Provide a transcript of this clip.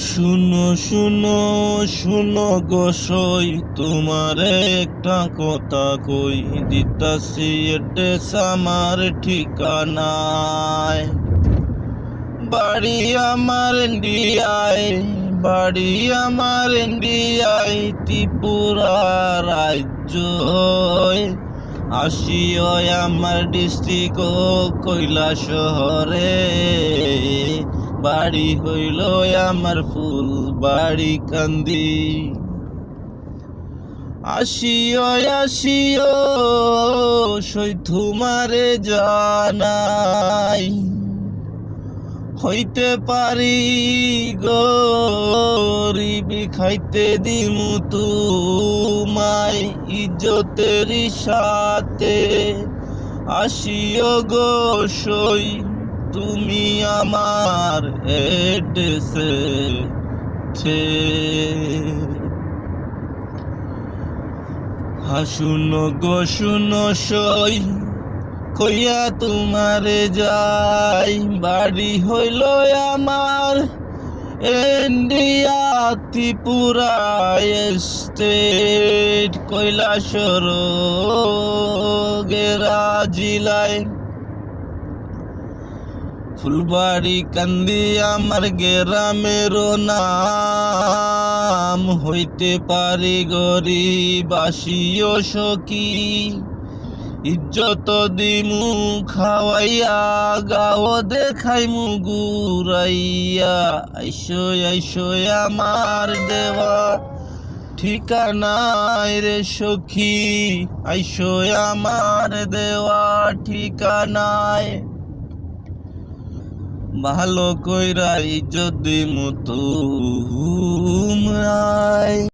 শুনো শুনো শুনো গোসই, তোমার একটা কথা কই, দিতাছি এড্রেস আমার ঠিকানায়। বাড়ি আমার ইন্ডিয়ায়, বাড়ি আমার ইন্ডিয়ায়, ত্রিপুরা রাজ্য। আসিও আমার ডিস্ট্রিক্ট কৈলাস শহরে, বাড়ি হইল আমার ফুল বাড়ি কান্দি। আসিও আসিও সই তোমারে জানাই, হইতে পারি গরিব খাইতে দিমু তোমায় ইজ্জতের সাথে। আসিও গো সই তুমি আমার এড্রেসে। শুনো গো শুনো সই, কইয়া তোমারে যাই, বাড়ি হইল আমার ইন্ডিয়া ত্রিপুরা স্টেট, কৈলাসর গেরা জিলায়। ফুলবাড়ি কান্দি আমার গেরামের নাম, হইতে পারি গরিব আসিও সখী, ইজ্জত দিমু খাওয়াইয়া, গাও দেখাইমু গুরাইয়া। আইসো আইসো আমার দেওয়া ঠিকানায় রে সখী, আইসো আমার দেওয়া ঠিকানায়। ভালো কইরা ইজ্জত দিমু